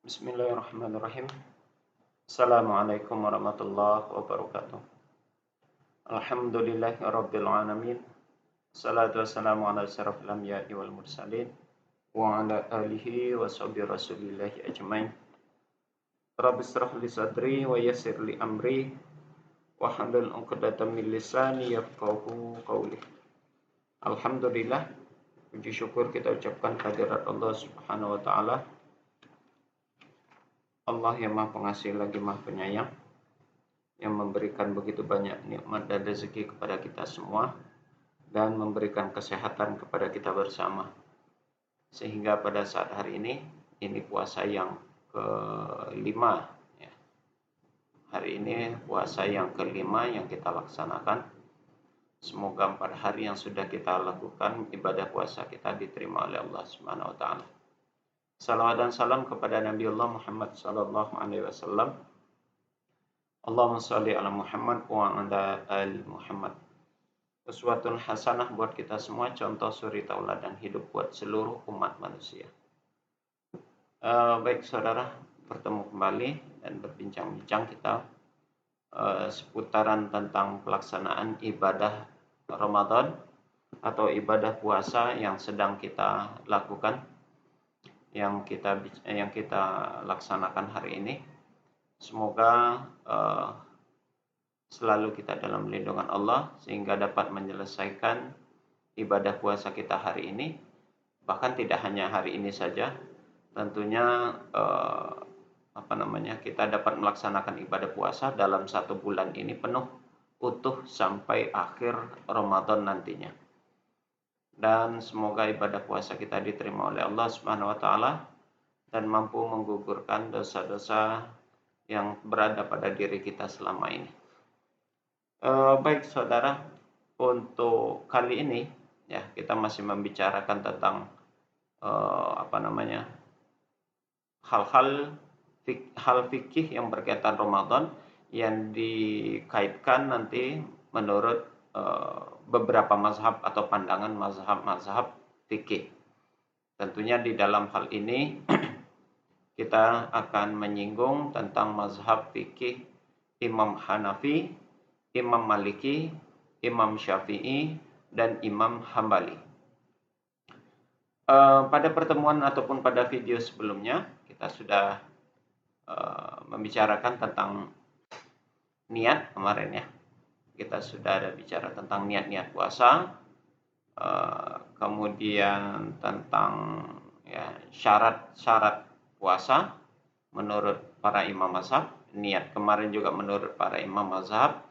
Bismillahirrahmanirrahim. Assalamualaikum warahmatullahi wabarakatuh. Alhamdulillahirabbil alamin. Salatu wassalamu ala asyrafil anbiya'i wal mursalin wa ala alihi wa sahbihi rasulillahi ajmain. Rabbi shrah li sadri wa yassir li amri wa hlul 'uqdatam min lisani yafqahu qawli. Alhamdulillah, puji syukur kita ucapkan kehadirat Allah Subhanahu wa taala. Allah yang Maha Pengasih lagi Maha Penyayang, yang memberikan begitu banyak nikmat dan rezeki kepada kita semua dan memberikan kesehatan kepada kita bersama. Sehingga pada saat hari ini puasa yang kelima ya. Hari ini puasa yang kelima yang kita laksanakan. Semoga 4 hari yang sudah kita lakukan ibadah puasa kita diterima oleh Allah Subhanahu wa taala. Salawat dan salam kepada Nabi Allah Muhammad sallallahu alaihi wasallam. Allahumma shalli ala Muhammad wa ala ali Muhammad. Uswatun hasanah buat kita semua, contoh suri tauladan hidup buat seluruh umat manusia. Baik saudara, bertemu kembali dan berbincang-bincang kita seputaran tentang pelaksanaan ibadah Ramadan atau ibadah puasa yang sedang kita lakukan, yang kita laksanakan hari ini. Semoga selalu kita dalam lindungan Allah sehingga dapat menyelesaikan ibadah puasa kita hari ini. Bahkan tidak hanya hari ini saja, tentunya kita dapat melaksanakan ibadah puasa dalam 1 bulan ini penuh utuh sampai akhir Ramadan nantinya. Dan semoga ibadah puasa kita diterima oleh Allah Subhanahu wa taala dan mampu menggugurkan dosa-dosa yang berada pada diri kita selama ini. Baik saudara, untuk kali ini ya kita masih membicarakan tentang hal fikih yang berkaitan Ramadan yang dikaitkan nanti menurut beberapa mazhab atau pandangan mazhab fikih. Tentunya di dalam hal ini kita akan menyinggung tentang mazhab fikih Imam Hanafi, Imam Maliki, Imam Syafi'i, dan Imam Hambali. Pada pertemuan ataupun pada video sebelumnya kita sudah membicarakan tentang niat kemarin ya. Kita sudah ada bicara tentang niat-niat puasa, kemudian tentang ya, syarat-syarat puasa menurut para imam mazhab. Niat kemarin juga menurut para imam mazhab.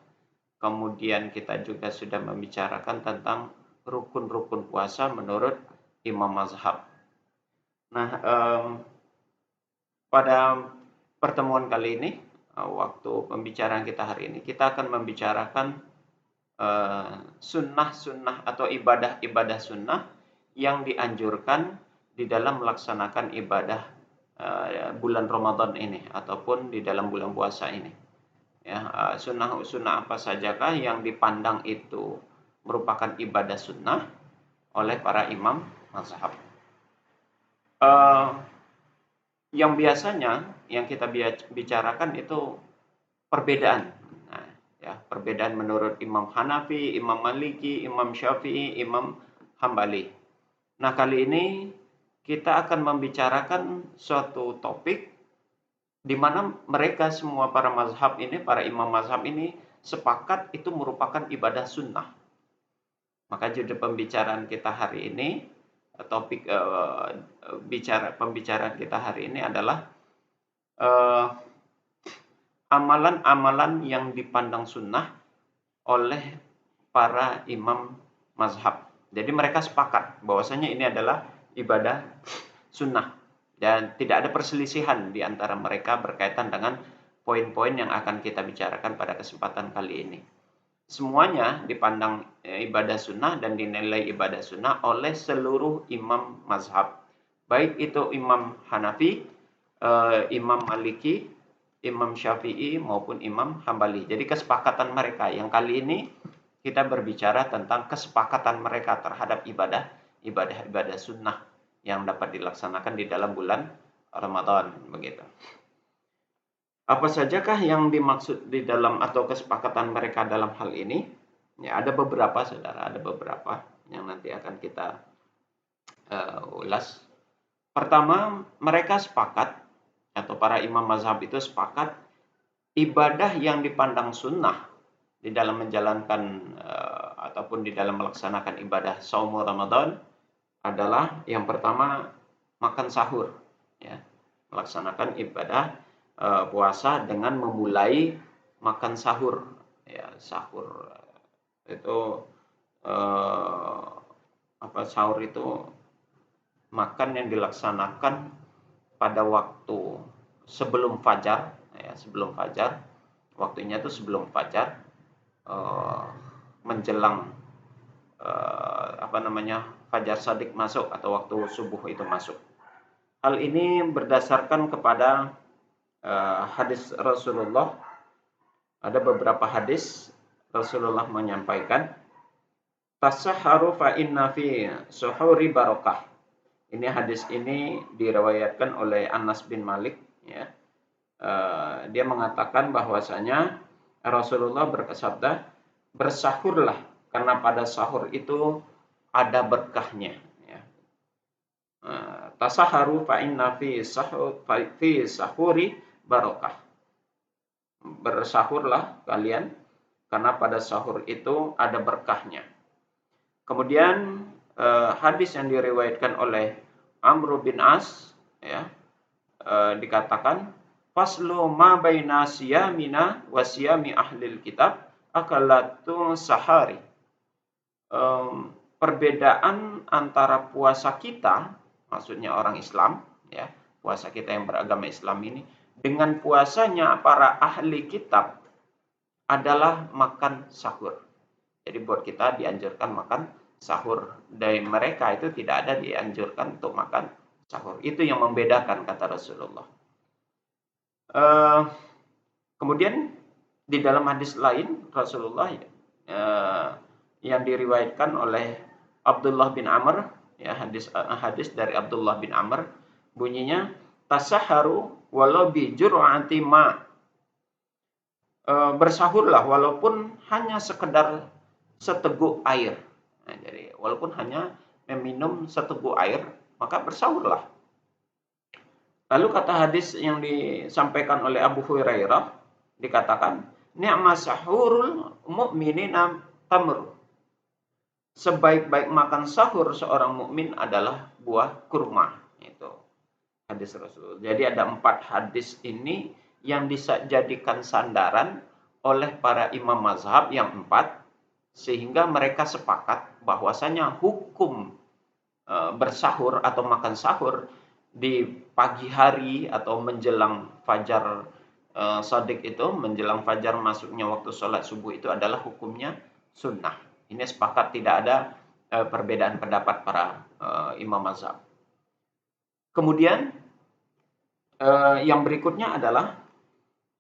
Kemudian kita juga sudah membicarakan tentang rukun-rukun puasa menurut imam mazhab. Nah, pada pertemuan kali ini, waktu pembicaraan kita hari ini, kita akan membicarakan sunnah-sunnah atau ibadah-ibadah sunnah yang dianjurkan di dalam melaksanakan ibadah bulan Ramadan ini ataupun di dalam bulan puasa ini. Ya, sunnah-sunnah apa sajakah yang dipandang itu merupakan ibadah sunnah oleh para imam mazhab. Yang biasanya yang kita bicarakan itu perbedaan. Nah, ya, perbedaan menurut Imam Hanafi, Imam Maliki, Imam Syafi'i, Imam Hambali. Nah, kali ini kita akan membicarakan suatu topik di mana mereka semua para mazhab ini, para imam mazhab ini sepakat itu merupakan ibadah sunnah. Maka judul pembicaraan kita hari ini, topik pembicaraan kita hari ini adalah amalan-amalan yang dipandang sunnah oleh para imam mazhab. Jadi mereka sepakat bahwasanya ini adalah ibadah sunnah dan tidak ada perselisihan di antara mereka berkaitan dengan poin-poin yang akan kita bicarakan pada kesempatan kali ini. Semuanya dipandang ibadah sunnah dan dinilai ibadah sunnah oleh seluruh imam mazhab. Baik itu Imam Hanafi, Imam Maliki, Imam Syafi'i maupun Imam Hambali. Jadi kesepakatan mereka. Yang kali ini kita berbicara tentang kesepakatan mereka terhadap ibadah sunnah yang dapat dilaksanakan di dalam bulan Ramadan begitu. Apa sajakah yang dimaksud di dalam atau kesepakatan mereka dalam hal ini? Ya, ada beberapa saudara, ada beberapa yang nanti akan kita ulas. Pertama, mereka sepakat atau para imam mazhab itu sepakat ibadah yang dipandang sunnah di dalam menjalankan ataupun di dalam melaksanakan ibadah saum Ramadan adalah yang pertama makan sahur, ya, melaksanakan ibadah puasa dengan memulai makan sahur, ya. Sahur itu sahur itu makan yang dilaksanakan pada waktu sebelum fajar, ya, sebelum fajar, waktunya itu sebelum fajar, menjelang fajar shadiq masuk atau waktu subuh itu masuk. Hal ini berdasarkan kepada hadis Rasulullah. Ada beberapa hadis Rasulullah menyampaikan, tasahharu fa inna fi suhuri barakah. Ini hadis ini diriwayatkan oleh Anas bin Malik, ya. Dia mengatakan bahwasanya Rasulullah bersabda, bersahurlah karena pada sahur itu ada berkahnya, ya. Tasaharu fa inna fi sahuri barakah. Bersahurlah kalian karena pada sahur itu ada berkahnya. Kemudian hadis yang diriwayatkan oleh Amr bin As, ya, dikatakan faslu ma baina siyamina wa siyami ahlil kitab akalatu sahari. Perbedaan antara puasa kita, maksudnya orang Islam, ya, puasa kita yang beragama Islam ini, dengan puasanya para ahli kitab adalah makan sahur. Jadi buat kita dianjurkan makan sahur. Dari mereka itu tidak ada dianjurkan untuk makan sahur. Itu yang membedakan, kata Rasulullah. Kemudian di dalam hadis lain Rasulullah yang diriwayatkan oleh Abdullah bin Amr, ya, hadis dari Abdullah bin Amr, bunyinya tasaharu walau bi jur'ati ma. Bersahurlah walaupun hanya sekedar seteguk air. Nah, jadi walaupun hanya meminum seteguk air, maka bersahurlah. Lalu kata hadis yang disampaikan oleh Abu Hurairah, dikatakan, ni'ma sahurul mu'minina tamr. Sebaik-baik makan sahur seorang mukmin adalah buah kurma. Itu hadis Rasul. Jadi ada 4 hadis ini yang dijadikan sandaran oleh para imam mazhab yang 4, sehingga mereka sepakat bahwasanya hukum bersahur atau makan sahur di pagi hari atau menjelang fajar shadiq itu, menjelang fajar masuknya waktu sholat subuh itu adalah hukumnya sunnah. Ini sepakat, tidak ada perbedaan pendapat para imam mazhab. Kemudian yang berikutnya adalah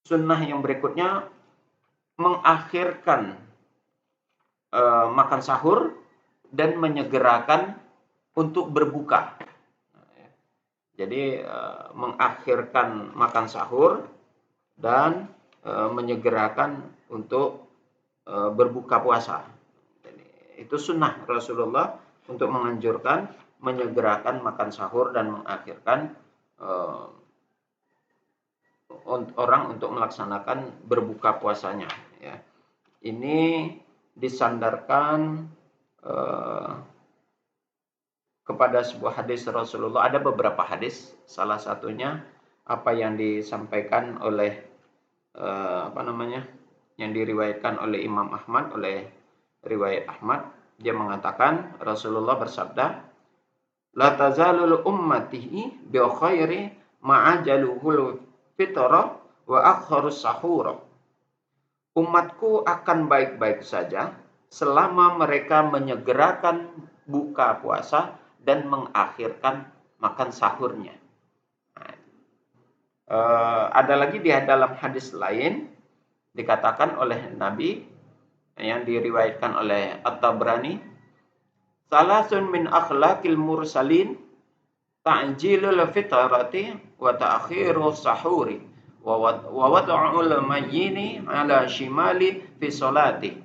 sunnah yang berikutnya mengakhirkan makan sahur dan menyegerakan untuk berbuka. Jadi mengakhirkan makan sahur dan menyegerakan untuk berbuka puasa. Jadi, itu sunnah Rasulullah untuk menganjurkan menyegerakan makan sahur dan mengakhirkan orang untuk melaksanakan berbuka puasanya, ya. Ini disandarkan kepada sebuah hadis Rasulullah. Ada beberapa hadis, salah satunya apa yang disampaikan oleh yang diriwayatkan oleh Imam Ahmad, oleh riwayat Ahmad. Dia mengatakan Rasulullah bersabda, la tazalul ummatihi bi khairi ma'ajaluhul fitra wa akharus sahur. Umatku akan baik-baik saja selama mereka menyegerakan buka puasa dan mengakhirkan makan sahurnya. Ada lagi di dalam hadis lain dikatakan oleh Nabi yang diriwayatkan oleh At-Tabrani, salasun min akhlaqil mursalin ta'jilul fitrati wa ta'khirus sahuri wa wad'ul mayyini ala shimali fi sholati.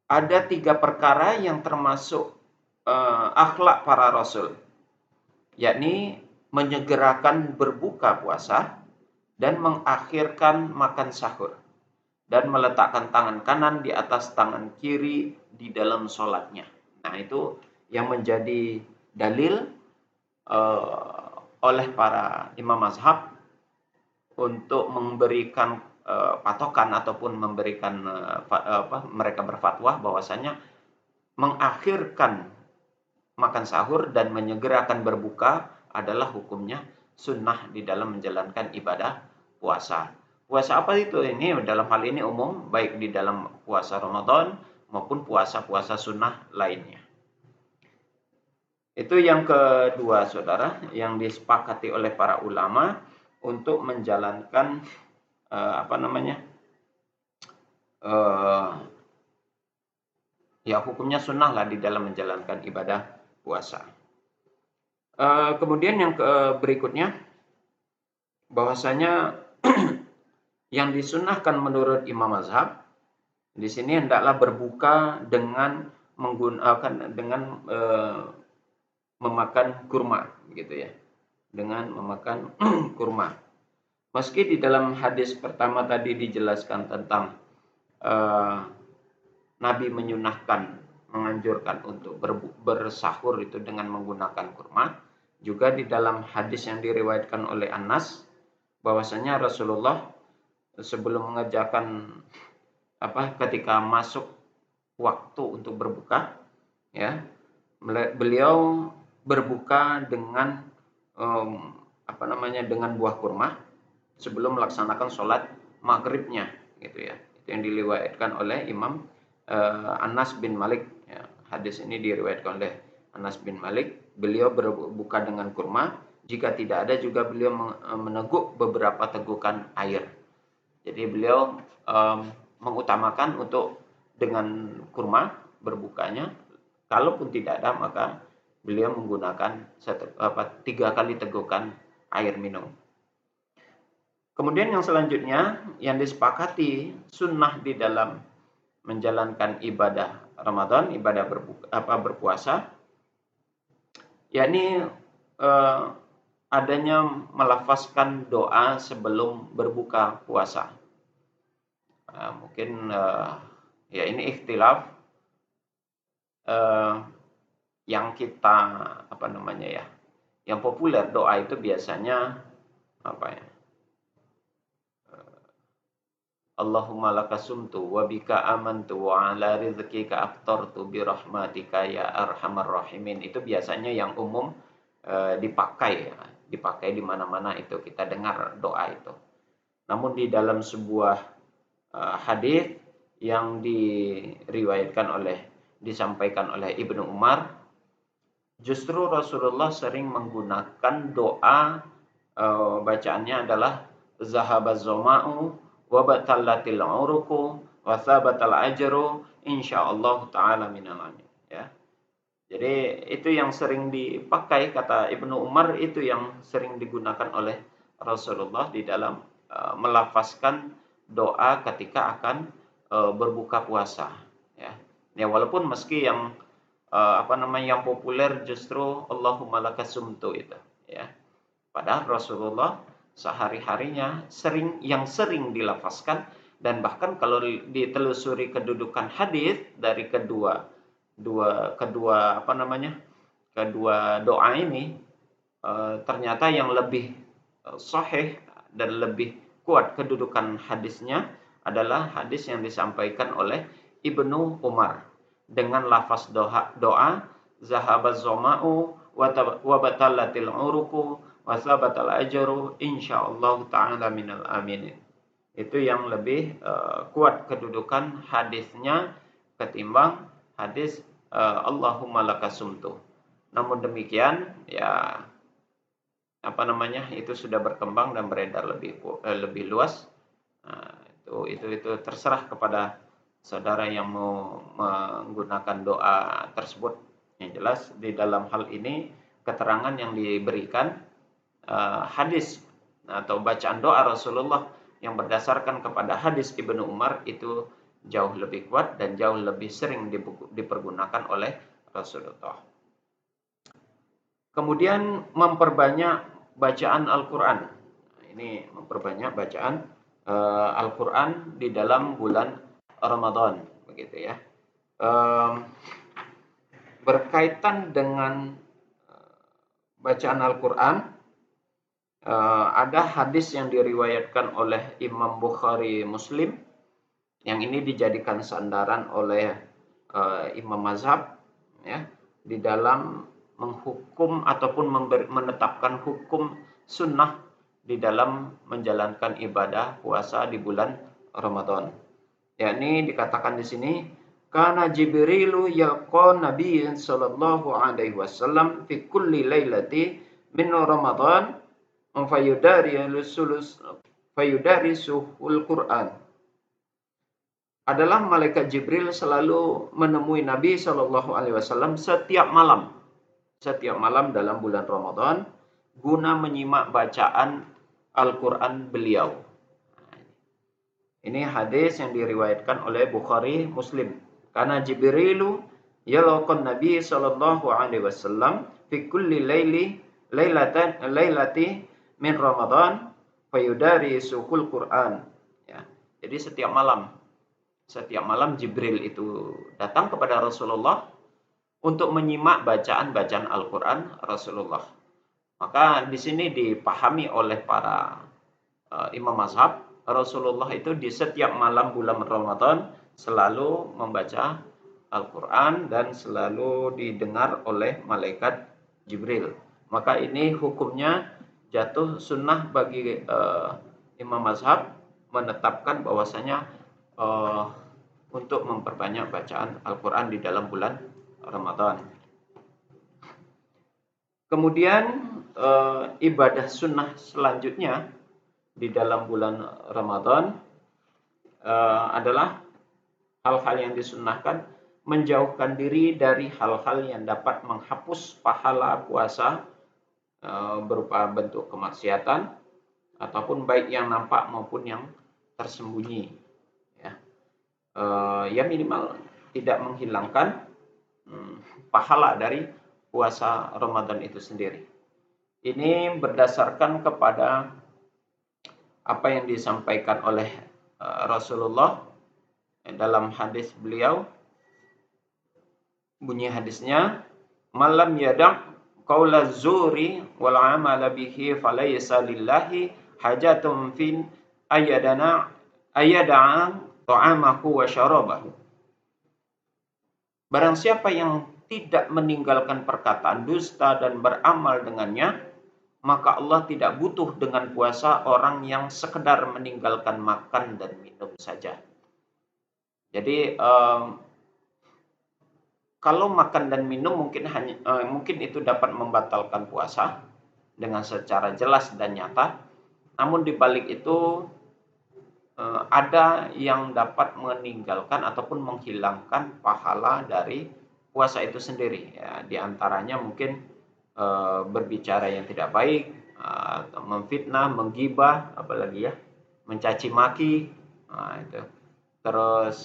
Ada 3 perkara yang termasuk akhlak para rasul, yakni menyegerakan berbuka puasa dan mengakhirkan makan sahur dan meletakkan tangan kanan di atas tangan kiri di dalam sholatnya. Nah, itu yang menjadi dalil oleh para imam mazhab untuk memberikan patokan ataupun memberikan mereka berfatwa bahwasanya mengakhirkan makan sahur dan menyegerakan berbuka adalah hukumnya sunnah di dalam menjalankan ibadah puasa. Puasa apa itu? Ini dalam hal ini umum, baik di dalam puasa Ramadan maupun puasa-puasa sunnah lainnya. Itu yang kedua, saudara, yang disepakati oleh para ulama untuk menjalankan ya hukumnya sunnah lah di dalam menjalankan ibadah puasa. Kemudian yang berikutnya, bahwasanya yang disunnahkan menurut imam mazhab di sini hendaklah berbuka dengan memakan kurma, gitu ya, dengan memakan kurma. Meski di dalam hadis pertama tadi dijelaskan tentang Nabi menganjurkan untuk bersahur itu dengan menggunakan kurma, juga di dalam hadis yang diriwayatkan oleh Anas bahwasanya Rasulullah sebelum mengerjakan ketika masuk waktu untuk berbuka, ya, beliau berbuka dengan dengan buah kurma sebelum melaksanakan sholat maghribnya, gitu ya. Itu yang diriwayatkan oleh Imam Anas bin Malik. Ya, hadis ini diriwayatkan oleh Anas bin Malik. Beliau berbuka dengan kurma. Jika tidak ada juga beliau meneguk beberapa tegukan air. Jadi beliau mengutamakan untuk dengan kurma berbukanya. Kalaupun tidak ada, maka beliau menggunakan 3 kali tegukan air minum. Kemudian yang selanjutnya yang disepakati sunnah di dalam menjalankan ibadah Ramadan, ibadah berpuasa, yakni adanya melafazkan doa sebelum berbuka puasa. Mungkin ya ini ikhtilaf yang kita yang populer doa itu biasanya Allahumma lakasumtu wa bika amantu wa ala rizqika aftartu bi rahmatika ya arhamar rahimin. Itu biasanya yang umum dipakai di mana-mana itu kita dengar doa itu. Namun di dalam sebuah hadis yang disampaikan oleh Ibnu Umar, justru Rasulullah sering menggunakan doa bacaannya adalah zahabaz zama'u wa batallatil uruqu wa thabatal ajru insyaallah taala minal amin, ya. Jadi itu yang sering dipakai, kata Ibnu Umar, itu yang sering digunakan oleh Rasulullah di dalam melafazkan doa ketika akan berbuka puasa, ya. Ya, walaupun meski yang yang populer justru Allahumma lakasumtu itu, ya. Padahal Rasulullah sehari-harinya sering dilafazkan, dan bahkan kalau ditelusuri kedudukan hadis dari kedua doa ini, ternyata yang lebih sahih dan lebih kuat kedudukan hadisnya adalah hadis yang disampaikan oleh Ibnu Umar dengan lafaz doa zahabaz zama'u wa batallatil uruqu wa thabatal ajru insyaallah taala minal aminin. Itu yang lebih kuat kedudukan hadisnya ketimbang hadis Allahumma lakasumtu. Namun demikian, ya itu sudah berkembang dan beredar lebih luas. Nah, itu terserah kepada saudara yang mau menggunakan doa tersebut. Yang jelas di dalam hal ini keterangan yang diberikan hadis atau bacaan doa Rasulullah yang berdasarkan kepada hadis Ibnu Umar itu jauh lebih kuat dan jauh lebih sering dipergunakan oleh Rasulullah. Kemudian memperbanyak bacaan Al-Quran. Ini memperbanyak bacaan Al-Quran di dalam bulan Ramadan, begitu ya. Berkaitan dengan bacaan Al-Quran, ada hadis yang diriwayatkan oleh Imam Bukhari Muslim, yang ini dijadikan sandaran oleh Imam Mazhab, ya, di dalam menghukum ataupun menetapkan hukum sunnah di dalam menjalankan ibadah puasa di bulan Ramadan. Yakni dikatakan di sini, kana Jibrilu yalqa Nabi sallallahu alaihi wasallam fi kulli lailati min Ramadan fayudarisuhul Quran. Adalah malaikat Jibril selalu menemui Nabi sallallahu alaihi wasallam setiap malam dalam bulan Ramadan guna menyimak bacaan Al-Quran beliau. Ini hadis yang diriwayatkan oleh Bukhari Muslim. Karena Jibrilu yalqan Nabi sallallahu alaihi wasallam fi kulli lailati min Ramadan fayudarisuhul Quran. Ya. Jadi setiap malam Jibril itu datang kepada Rasulullah untuk menyimak bacaan-bacaan Al-Quran Rasulullah. Maka di sini dipahami oleh para imam mazhab, Rasulullah itu di setiap malam bulan Ramadan selalu membaca Al-Quran dan selalu didengar oleh malaikat Jibril. Maka ini hukumnya jatuh sunnah bagi imam mazhab menetapkan bahwasanya untuk memperbanyak bacaan Al-Quran di dalam bulan Ramadan. Kemudian ibadah sunnah selanjutnya di dalam bulan Ramadan adalah hal-hal yang disunnahkan, menjauhkan diri dari hal-hal yang dapat menghapus pahala puasa berupa bentuk kemaksiatan ataupun baik yang nampak maupun yang tersembunyi. Ya minimal tidak menghilangkan pahala dari puasa Ramadan itu sendiri. Ini berdasarkan kepada apa yang disampaikan oleh Rasulullah dalam hadis beliau. Bunyi hadisnya, malam yada' qaula zuri wal amala bihi falaysa lillahi hajatun fin ayyada'a ta'amahu wa syarabahu. Barang siapa yang tidak meninggalkan perkataan dusta dan beramal dengannya, maka Allah tidak butuh dengan puasa orang yang sekedar meninggalkan makan dan minum saja. Jadi kalau makan dan minum mungkin itu dapat membatalkan puasa dengan secara jelas dan nyata. Namun di balik itu ada yang dapat meninggalkan ataupun menghilangkan pahala dari puasa itu sendiri. Ya, di antaranya mungkin berbicara yang tidak baik, memfitnah, menggibah, apalagi ya, mencaci maki, itu. Terus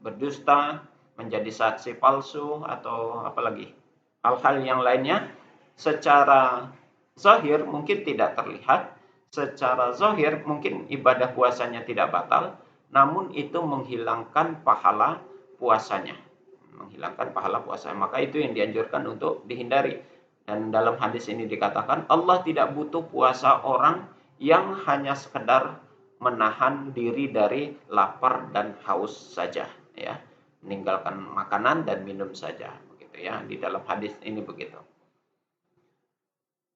berdusta, menjadi saksi palsu, atau apalagi hal-hal yang lainnya secara zahir mungkin tidak terlihat, secara zahir mungkin ibadah puasanya tidak batal, namun itu menghilangkan pahala puasanya. Maka itu yang dianjurkan untuk dihindari. Dan dalam hadis ini dikatakan Allah tidak butuh puasa orang yang hanya sekedar menahan diri dari lapar dan haus saja, ya, meninggalkan makanan dan minum saja, begitu ya. Di dalam hadis ini begitu.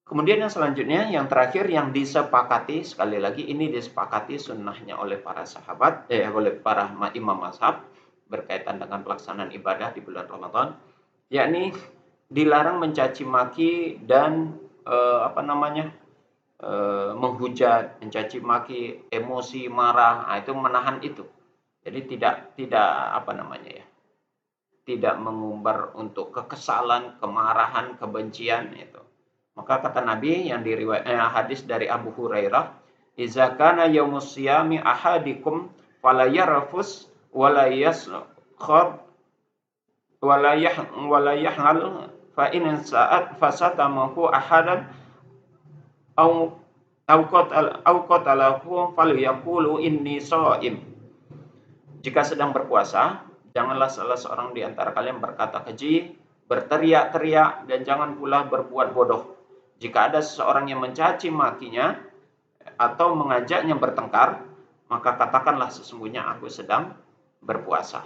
Kemudian yang selanjutnya, yang terakhir yang disepakati, sekali lagi ini disepakati sunnahnya oleh para sahabat, oleh para imam mazhab berkaitan dengan pelaksanaan ibadah di bulan Ramadan, yakni dilarang mencaci maki dan menghujat, mencaci maki, emosi, marah, itu menahan itu. Jadi tidak tidak mengumbar untuk kekesalan, kemarahan, kebencian itu. Maka kata Nabi yang hadis dari Abu Hurairah, "Idza kana yaumus siyami ahadikum fala yarfus wala yaskhab wala yahnal fa in sa'at fasatamahu ahadan au au qatalahu falyaqulu inni shaim." Jika sedang berpuasa, janganlah salah seorang di antara kalian berkata keji, berteriak-teriak, dan jangan pula berbuat bodoh. Jika ada seseorang yang mencaci makinya atau mengajaknya bertengkar, maka katakanlah sesungguhnya aku sedang berpuasa.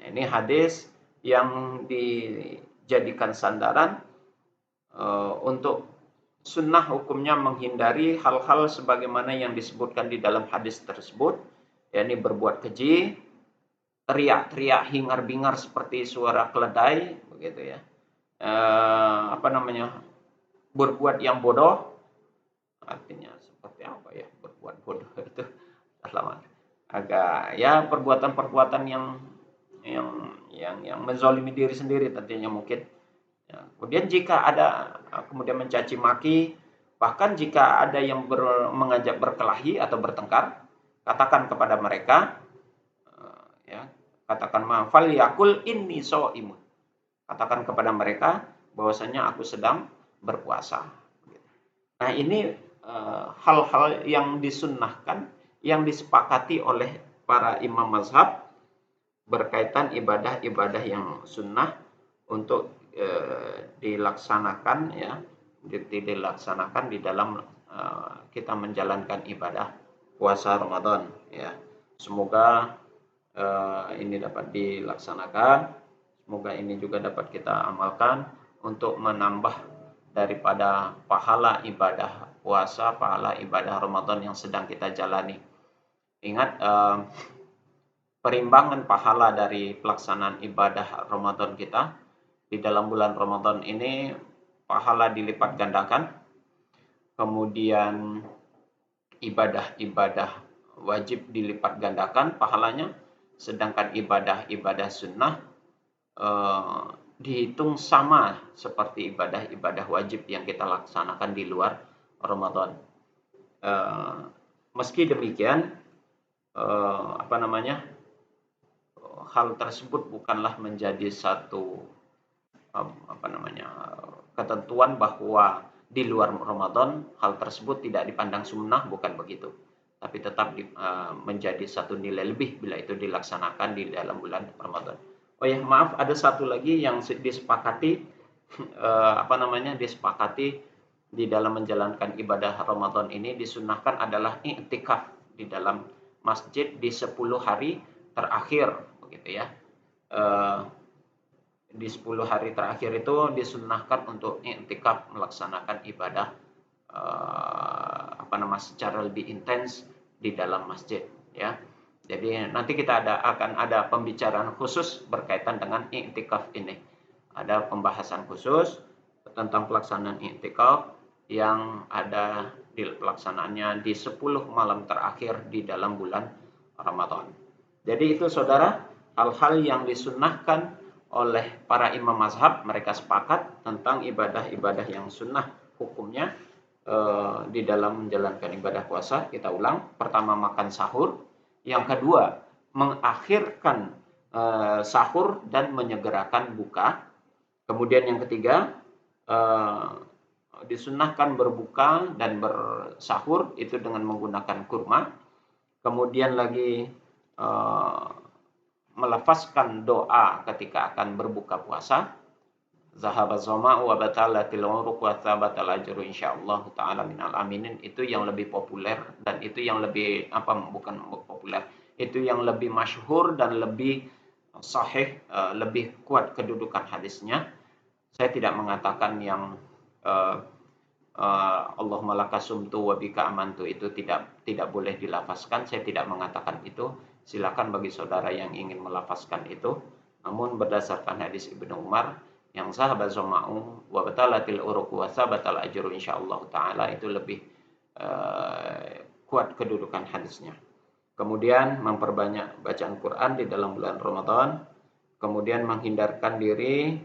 Ini hadis yang dijadikan sandaran untuk sunnah hukumnya menghindari hal-hal sebagaimana yang disebutkan di dalam hadis tersebut, yakni berbuat keji, teriak-teriak, hingar-bingar seperti suara keledai, begitu ya. Berbuat yang bodoh, artinya seperti apa ya berbuat bodoh itu? Agak ya perbuatan-perbuatan yang menzalimi diri sendiri tentunya mungkin. Ya, kemudian jika ada kemudian mencaci maki, bahkan jika ada yang mengajak berkelahi atau bertengkar, katakan kepada mereka, katakan fal yakul inni shaimun. Katakan kepada mereka bahwasanya aku sedang berpuasa. Nah, ini hal-hal yang disunnahkan, yang disepakati oleh para imam mazhab berkaitan ibadah-ibadah yang sunnah untuk dilaksanakan di dalam kita menjalankan ibadah puasa Ramadan ya. Semoga ini dapat dilaksanakan, semoga ini juga dapat kita amalkan untuk menambah daripada pahala ibadah puasa, pahala ibadah Ramadan yang sedang kita jalani. Ingat, perimbangan pahala dari pelaksanaan ibadah Ramadan kita di dalam bulan Ramadan ini, pahala dilipat gandakan, kemudian ibadah-ibadah wajib dilipat gandakan pahalanya, sedangkan ibadah-ibadah sunnah dihitung sama seperti ibadah-ibadah wajib yang kita laksanakan di luar Ramadan. Meski demikian, hal tersebut bukanlah menjadi satu ketentuan bahwa di luar Ramadan hal tersebut tidak dipandang sunnah, bukan begitu. Tapi tetap menjadi satu nilai lebih bila itu dilaksanakan di dalam bulan Ramadan. Oh ya, maaf, ada satu lagi yang disepakati di dalam menjalankan ibadah Ramadan ini disunnahkan adalah i'tikaf di dalam masjid di 10 hari terakhir, begitu ya. Di 10 hari terakhir itu disunnahkan untuk i'tikaf, melaksanakan ibadah secara lebih intens di dalam masjid ya. Jadi nanti kita akan ada pembicaraan khusus berkaitan dengan i'tikaf ini. Ada pembahasan khusus tentang pelaksanaan i'tikaf yang ada di pelaksanaannya di 10 malam terakhir di dalam bulan Ramadan. Jadi itu saudara, hal-hal yang disunnahkan oleh para imam mazhab, mereka sepakat tentang ibadah-ibadah yang sunnah hukumnya di dalam menjalankan ibadah puasa. Kita ulang, pertama makan sahur, yang kedua mengakhirkan sahur dan menyegerakan buka, kemudian yang ketiga disunnahkan berbuka dan bersahur itu dengan menggunakan kurma, kemudian lagi melafazkan doa ketika akan berbuka puasa, zahaba zama'u wa batalatil uruq wa thabatal ajru insyaallah taala minal aminin. Itu yang lebih populer dan itu yang lebih itu yang lebih masyhur dan lebih sahih, lebih kuat kedudukan hadisnya. Saya tidak mengatakan yang Allahumma lakasumtu wa bika amantu itu tidak boleh dilafazkan. Saya tidak mengatakan itu. Silakan bagi saudara yang ingin melafazkan itu. Namun berdasarkan hadis Ibnu Umar yang sahabat zama'u wa batalatil uruq wa sabatal ajru insyaallah taala, itu lebih kuat kedudukan hadisnya. Kemudian memperbanyak bacaan Quran di dalam bulan Ramadan. kemudian menghindarkan diri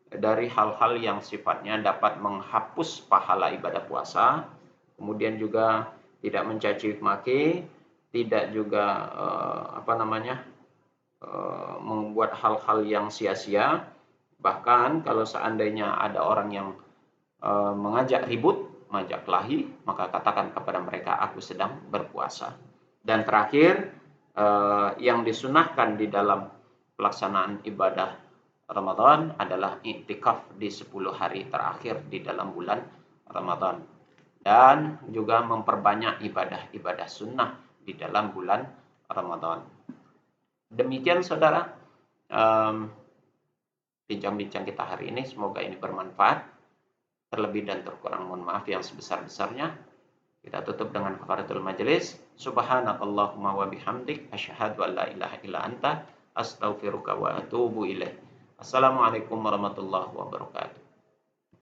dari hal-hal yang sifatnya dapat menghapus pahala ibadah puasa, kemudian juga tidak mencaci maki, tidak juga membuat hal-hal yang sia-sia. Bahkan kalau seandainya ada orang yang mengajak ribut, mengajak kelahi, maka katakan kepada mereka, aku sedang berpuasa. Dan terakhir, yang disunahkan di dalam pelaksanaan ibadah Ramadan adalah iktikaf di 10 hari terakhir di dalam bulan Ramadan. Dan juga memperbanyak ibadah-ibadah sunnah di dalam bulan Ramadan. Demikian saudara, bincang-bincang kita hari ini, semoga ini bermanfaat. Terlebih dan terkurang mohon maaf yang sebesar-besarnya. Kita tutup dengan kafaratul majelis. Subhanakallahumma wa bihamdik asyhadu an la ilaha illa anta astaghfiruka wa atubu ilaik. Assalamualaikum warahmatullahi wabarakatuh.